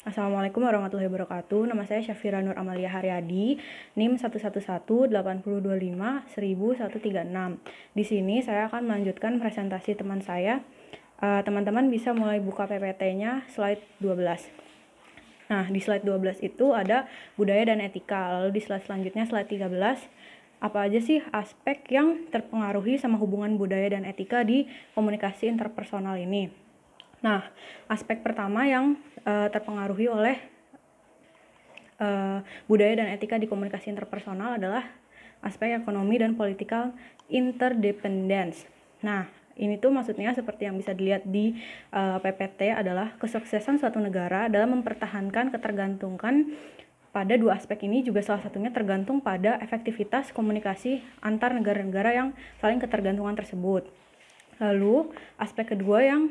Assalamualaikum warahmatullahi wabarakatuh. Nama saya Syafira Nur Amalia Haryadi, NIM 1118025-1136. Di sini saya akan melanjutkan presentasi teman saya. Teman-teman bisa mulai buka PPT-nya slide 12. Nah, di slide 12 itu ada budaya dan etika. Lalu di slide selanjutnya, slide 13, apa aja sih aspek yang terpengaruhi sama hubungan budaya dan etika di komunikasi interpersonal ini. Nah, aspek pertama yang terpengaruhi oleh budaya dan etika di komunikasi interpersonal adalah aspek ekonomi dan political interdependence. Nah, ini tuh maksudnya seperti yang bisa dilihat di PPT adalah kesuksesan suatu negara dalam mempertahankan ketergantungan pada dua aspek ini, juga salah satunya tergantung pada efektivitas komunikasi antar negara-negara yang saling ketergantungan tersebut. Lalu, aspek kedua yang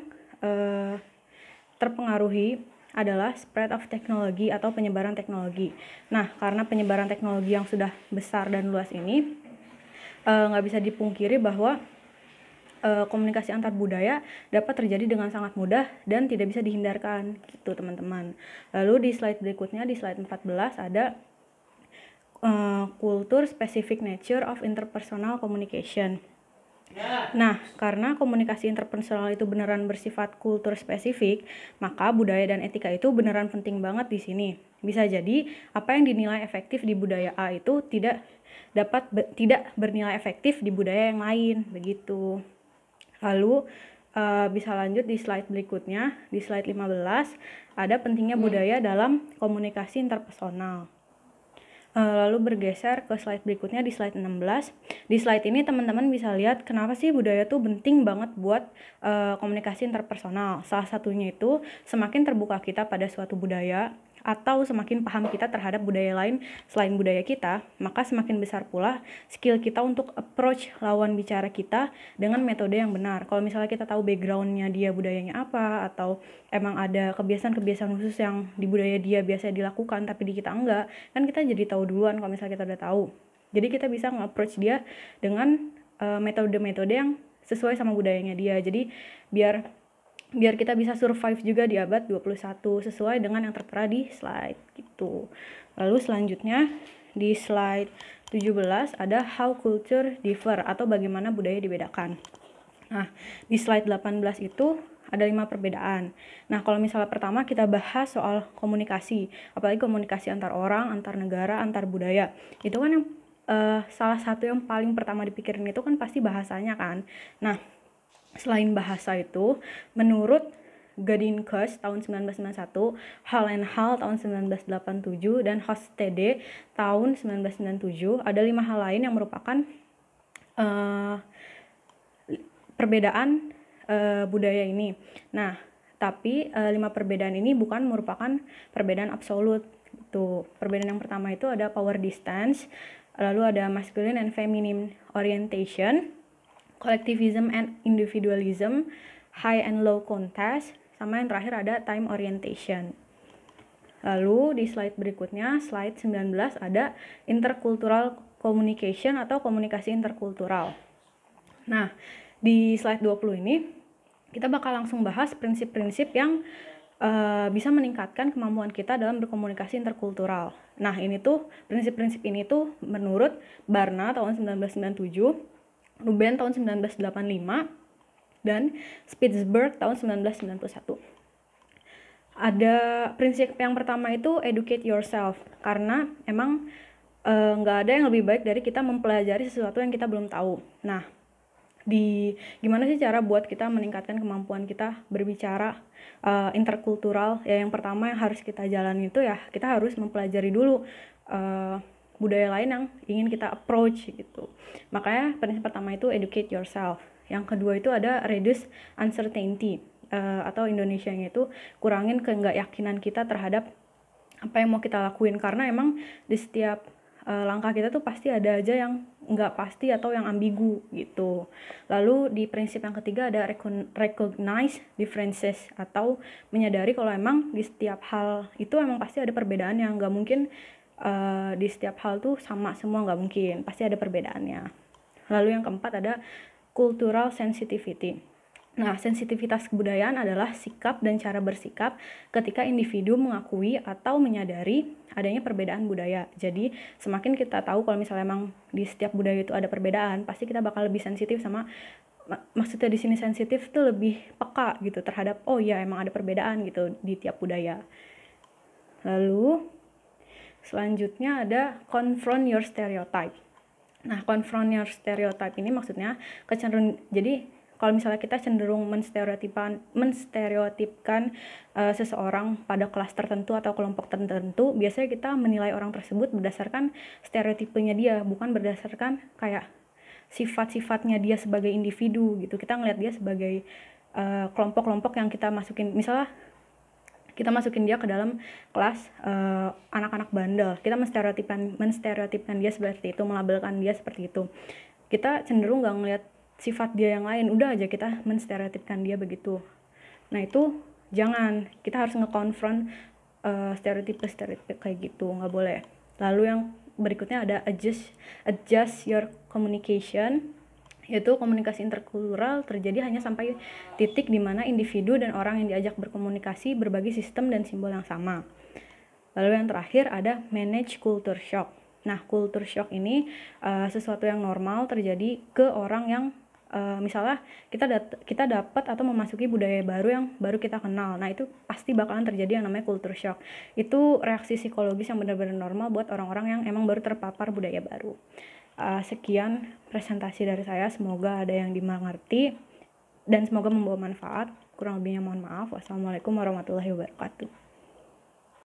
terpengaruhi adalah spread of technology atau penyebaran teknologi. Nah, karena penyebaran teknologi yang sudah besar dan luas ini, nggak bisa dipungkiri bahwa komunikasi antar budaya dapat terjadi dengan sangat mudah dan tidak bisa dihindarkan, gitu teman-teman. Lalu di slide berikutnya, di slide 14 ada culture specific nature of interpersonal communication. Nah, karena komunikasi interpersonal itu beneran bersifat kultur spesifik, maka budaya dan etika itu beneran penting banget di sini. Bisa jadi apa yang dinilai efektif di budaya A itu tidak bernilai efektif di budaya yang lain, begitu. Lalu bisa lanjut di slide berikutnya, di slide 15 ada pentingnya budaya dalam komunikasi interpersonal. Lalu bergeser ke slide berikutnya di slide 16. Di slide ini teman-teman bisa lihat kenapa sih budaya tuh penting banget buat komunikasi interpersonal. Salah satunya itu semakin terbuka kita pada suatu budaya atau semakin paham kita terhadap budaya lain selain budaya kita, maka semakin besar pula skill kita untuk approach lawan bicara kita dengan metode yang benar. Kalau misalnya kita tahu backgroundnya dia budayanya apa, atau emang ada kebiasaan-kebiasaan khusus yang di budaya dia biasa dilakukan tapi di kita enggak, kan kita jadi tahu duluan kalau misalnya kita udah tahu. Jadi kita bisa nge-approach dia dengan metode-metode yang sesuai sama budayanya dia. Jadi biar kita bisa survive juga di abad 21 sesuai dengan yang tertera di slide gitu. Lalu selanjutnya di slide 17 ada how culture differ atau bagaimana budaya dibedakan. Nah, di slide 18 itu ada 5 perbedaan. Nah, kalau misalnya pertama kita bahas soal komunikasi, apalagi komunikasi antar orang, antar negara, antar budaya. Itu kan yang salah satu yang paling pertama dipikirin itu kan pasti bahasanya kan. Nah, selain bahasa itu, menurut Gadinkes tahun 1991, Hall and Hall tahun 1987, dan Hofstede tahun 1997, ada 5 hal lain yang merupakan perbedaan budaya ini. Nah, tapi 5 perbedaan ini bukan merupakan perbedaan absolut. Tuh, perbedaan yang pertama itu ada power distance, lalu ada masculine and feminine orientation, collectivism and individualism, high and low contrast, sama yang terakhir ada time orientation. Lalu di slide berikutnya, slide 19 ada intercultural communication atau komunikasi interkultural. Nah, di slide 20 ini kita bakal langsung bahas prinsip-prinsip yang bisa meningkatkan kemampuan kita dalam berkomunikasi interkultural. Nah, ini tuh prinsip-prinsip ini tuh menurut Barna tahun 1997, Ruben tahun 1985, dan Spitzberg tahun 1991. Ada prinsip yang pertama itu educate yourself, karena emang nggak ada yang lebih baik dari kita mempelajari sesuatu yang kita belum tahu. Nah, gimana sih cara buat kita meningkatkan kemampuan kita berbicara interkultural? Ya, yang pertama yang harus kita jalani itu ya kita harus mempelajari dulu budaya lain yang ingin kita approach gitu. Makanya prinsip pertama itu educate yourself. Yang kedua itu ada reduce uncertainty atau Indonesianya itu kurangin keyakinan kita terhadap apa yang mau kita lakuin, karena emang di setiap langkah kita tuh pasti ada aja yang nggak pasti atau yang ambigu gitu. Lalu di prinsip yang ketiga ada recognize differences atau menyadari kalau emang di setiap hal itu emang pasti ada perbedaan yang nggak mungkin di setiap hal tuh sama semua, nggak mungkin, pasti ada perbedaannya. Lalu yang keempat ada cultural sensitivity. Nah, sensitivitas kebudayaan adalah sikap dan cara bersikap ketika individu mengakui atau menyadari adanya perbedaan budaya. Jadi, semakin kita tahu kalau misalnya emang di setiap budaya itu ada perbedaan, pasti kita bakal lebih sensitif sama, maksudnya di sini sensitif tuh lebih peka gitu terhadap, oh ya emang ada perbedaan gitu di tiap budaya. Lalu, selanjutnya ada confront your stereotype. Nah, confront your stereotype ini maksudnya jadi kalau misalnya kita cenderung menstereotipkan seseorang pada kelas tertentu atau kelompok tertentu, biasanya kita menilai orang tersebut berdasarkan stereotipenya dia, bukan berdasarkan kayak sifat-sifatnya dia sebagai individu gitu. Kita ngeliat dia sebagai kelompok-kelompok yang kita masukin, misalnya kita masukin dia ke dalam kelas anak-anak bandel, kita menstereotipkan dia seperti itu, melabelkan dia seperti itu. Kita cenderung nggak ngelihat sifat dia yang lain, udah aja kita menstereotipkan dia begitu. Nah itu jangan, kita harus nge-confront stereotip kayak gitu, nggak boleh. Lalu yang berikutnya ada adjust your communication, yaitu komunikasi interkultural terjadi hanya sampai titik di mana individu dan orang yang diajak berkomunikasi berbagi sistem dan simbol yang sama. Lalu yang terakhir ada manage culture shock. Nah, culture shock ini sesuatu yang normal terjadi ke orang yang misalnya kita dapat atau memasuki budaya baru yang baru kita kenal. Nah, itu pasti bakalan terjadi yang namanya culture shock. Itu reaksi psikologis yang benar-benar normal buat orang-orang yang emang baru terpapar budaya baru. Sekian presentasi dari saya, semoga ada yang dimengerti dan semoga membawa manfaat. Kurang lebihnya mohon maaf. Wassalamualaikum warahmatullahi wabarakatuh.